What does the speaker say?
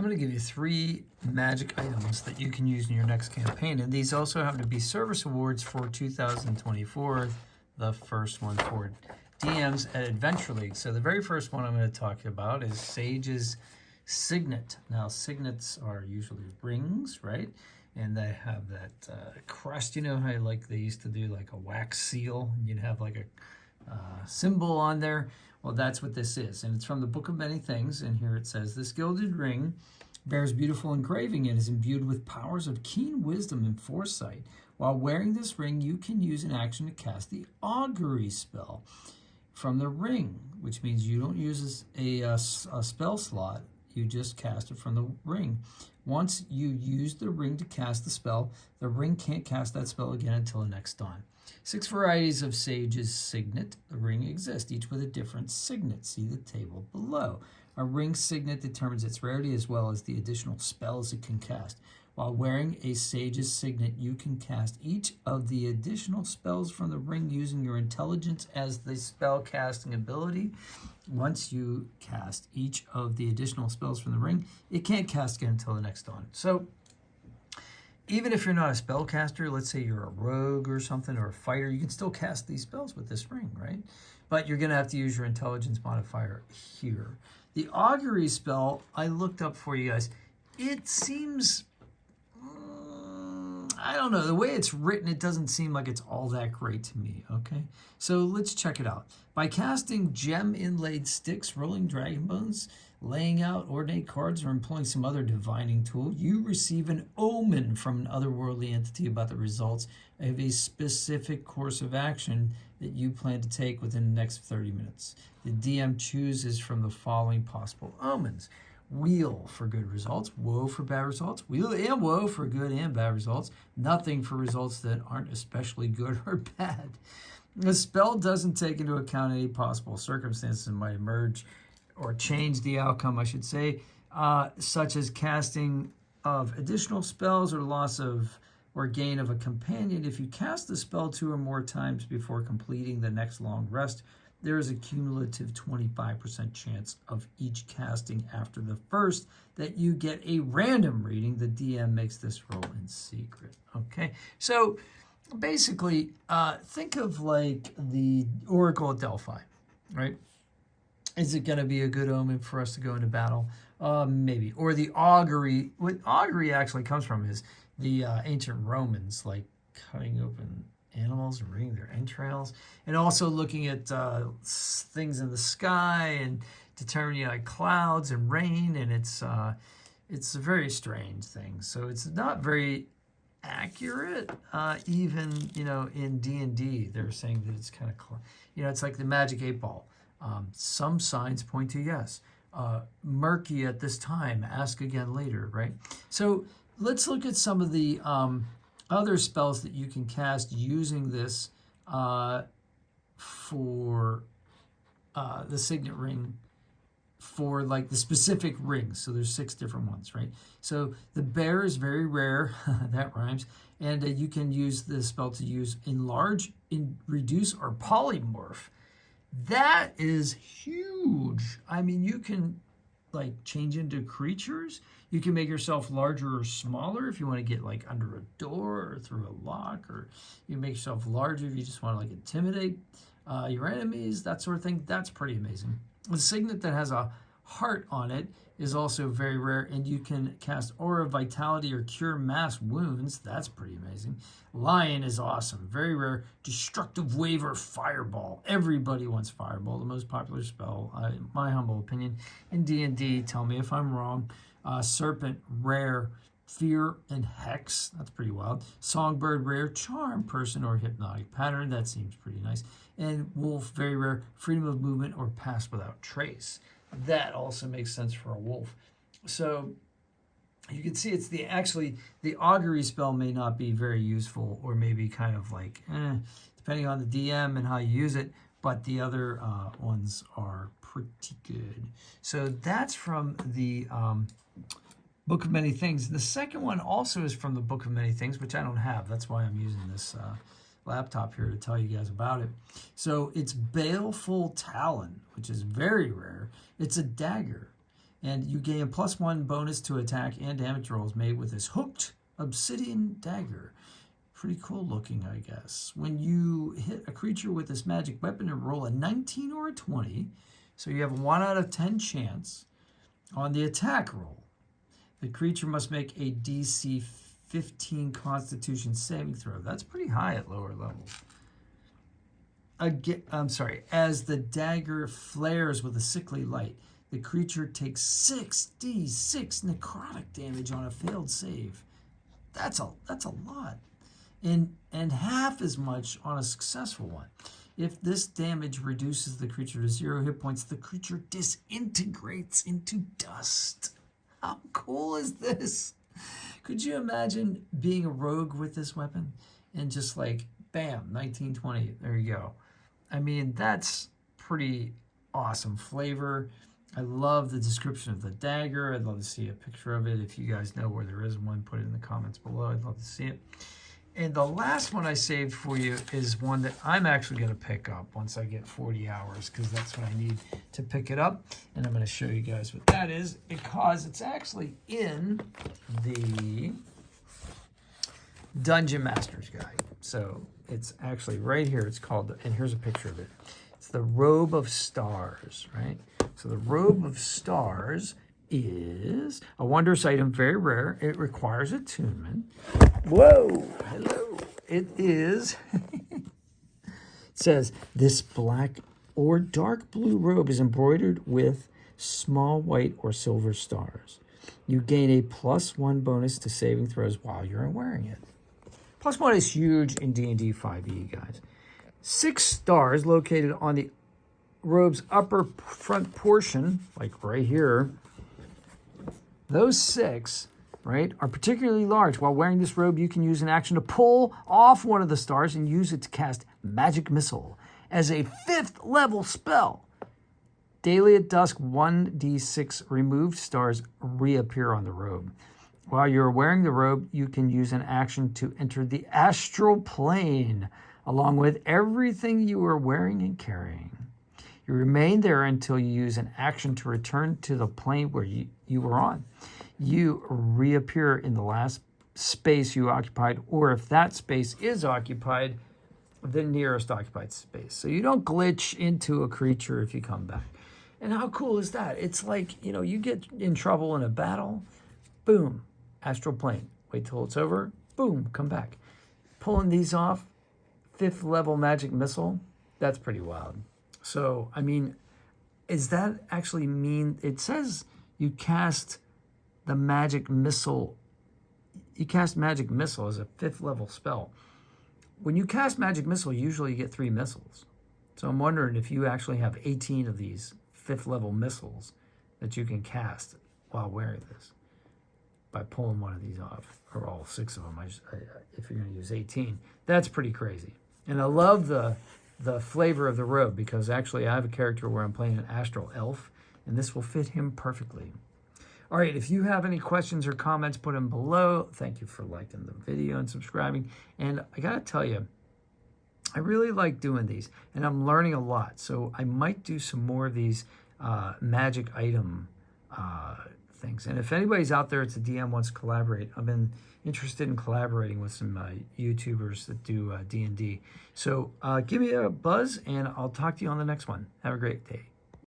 I'm going to give you 3 magic items that you can use in your next campaign, and these also happen to be service awards for 2024, the first one for DMs at Adventure League. So the very first one I'm going to talk about is Sage's Signet. Now, signets are usually rings, right? And they have that crest, you know how like they used to do like a wax seal? You'd have like a symbol on there. Well, that's what this is, and it's from the Book of Many Things, and here it says, "This gilded ring bears beautiful engraving and is imbued with powers of keen wisdom and foresight. While wearing this ring, you can use an action to cast the augury spell from the ring," which means you don't use a spell slot, you just cast it from the ring. Once you use the ring to cast the spell, the ring can't cast that spell again until the next dawn. 6 varieties of Sage's Signet ring exist, each with a different signet. See the table below. A ring signet determines its rarity as well as the additional spells it can cast. While wearing a Sage's Signet, you can cast each of the additional spells from the ring using your intelligence as the spell casting ability. Once you cast each of the additional spells from the ring, it can't cast again until the next dawn. So even if you're not a spellcaster, let's say you're a rogue or something, or a fighter, you can still cast these spells with this ring, right? But you're going to have to use your intelligence modifier here. The augury spell, I looked up for you guys. It seems, I don't know, the way it's written, it doesn't seem like it's all that great to me, okay? So let's check it out. By casting gem-inlaid sticks, rolling dragon bones, laying out ordinate cards, or employing some other divining tool, you receive an omen from an otherworldly entity about the results of a specific course of action that you plan to take within the next 30 minutes. The DM chooses from the following possible omens: wheel for good results, woe for bad results, wheel and woe for good and bad results, nothing for results that aren't especially good or bad. The spell doesn't take into account any possible circumstances that might emerge or change the outcome, I should say, such as casting of additional spells or loss of or gain of a companion. If you cast the spell 2 or more times before completing the next long rest, there is a cumulative 25% chance of each casting after the first that you get a random reading. The DM makes this roll in secret. Okay, so basically, think of like the Oracle at Delphi, right? Is it going to be a good omen for us to go into battle? Maybe. Or the augury. What augury actually comes from is the ancient Romans, like cutting open animals and reading their entrails, and also looking at things in the sky and determining like clouds and rain, and it's a very strange thing. So it's not very accurate. Even in D&D, they're saying that it's kind of it's like the magic 8-ball. Some signs point to yes. Murky at this time, ask again later, right? So let's look at some of the other spells that you can cast using this for the signet ring, for like the specific rings. So there's 6 different ones, right? So the bear is very rare, that rhymes, and you can use this spell to use enlarge, reduce, or polymorph. That is huge. I mean, you can like change into creatures. You can make yourself larger or smaller if you want to get like under a door or through a lock, or you make yourself larger if you just want to like intimidate your enemies, that sort of thing. That's pretty amazing. The signet that has a heart on it is also very rare, and you can cast Aura Vitality or Cure Mass Wounds. That's pretty amazing. Lion is awesome, very rare. Destructive Wave or Fireball. Everybody wants Fireball, the most popular spell, in my humble opinion, in D&D. Tell me if I'm wrong. Serpent, rare. Fear and Hex, that's pretty wild. Songbird, rare. Charm, Person, or Hypnotic Pattern, that seems pretty nice. And Wolf, very rare. Freedom of Movement or Pass Without Trace. That also makes sense for a wolf. So you can see it's the augury spell may not be very useful, or maybe kind of like, depending on the DM and how you use it, but the other ones are pretty good. So that's from the Book of Many Things. The second one also is from the Book of Many Things, which I don't have. That's why I'm using this laptop here to tell you guys about it. So it's Baleful Talon, which is very rare. It's a dagger. And you gain a +1 bonus to attack and damage rolls made with this hooked obsidian dagger. Pretty cool looking, I guess. When you hit a creature with this magic weapon and roll a 19 or a 20, so you have a 1 out of 10 chance on the attack roll, the creature must make a DC 15 Constitution saving throw. That's pretty high at lower levels. Again, I'm sorry. As the dagger flares with a sickly light, the creature takes 6d6 necrotic damage on a failed save. That's a lot. And half as much on a successful one. If this damage reduces the creature to 0 hit points, the creature disintegrates into dust. How cool is this? Could you imagine being a rogue with this weapon and just like, bam, 1920, there you go. I mean, that's pretty awesome flavor. I love the description of the dagger. I'd love to see a picture of it. If you guys know where there is one, put it in the comments below. I'd love to see it. And the last one I saved for you is one that I'm actually going to pick up once I get 40 hours, because that's what I need to pick it up. And I'm going to show you guys what that is, because it's actually in the Dungeon Master's Guide. So it's actually right here. It's called, and here's a picture of it. It's the Robe of Stars, right? So the Robe of Stars is a wondrous item, very rare. It requires attunement. Whoa, hello. It is, it says, this black or dark blue robe is embroidered with small white or silver stars. You gain a +1 bonus to saving throws while you're wearing it. +1 is huge in D&D 5e, guys. 6 stars located on the robe's upper front portion, like right here. Those 6, right, are particularly large. While wearing this robe, you can use an action to pull off one of the stars and use it to cast Magic Missile as a 5th level spell. Daily at dusk, 1d6 removed stars reappear on the robe. While you're wearing the robe, you can use an action to enter the astral plane, along with everything you are wearing and carrying. You remain there until you use an action to return to the plane where you were on. You reappear in the last space you occupied, or if that space is occupied, the nearest occupied space. So you don't glitch into a creature if you come back. And how cool is that? It's like, you know, you get in trouble in a battle, boom, astral plane. Wait till it's over, boom, come back. Pulling these off, 5th level magic missile, that's pretty wild. So, I mean, does that actually mean, it says you cast the magic missile, you cast magic missile as a 5th level spell. When you cast magic missile, usually you get 3 missiles. So I'm wondering if you actually have 18 of these 5th level missiles that you can cast while wearing this by pulling one of these off, or all 6 of them. If you're going to use 18, that's pretty crazy. And I love the flavor of the robe, because actually I have a character where I'm playing an astral elf, and this will fit him perfectly. All right, if you have any questions or comments, put them below. Thank you for liking the video and subscribing. And I gotta tell you, I really like doing these, and I'm learning a lot. So I might do some more of these magic item things. And if anybody's out there, it's a DM wants to collaborate, I've been interested in collaborating with some YouTubers that do D&D. So give me a buzz, and I'll talk to you on the next one. Have a great day.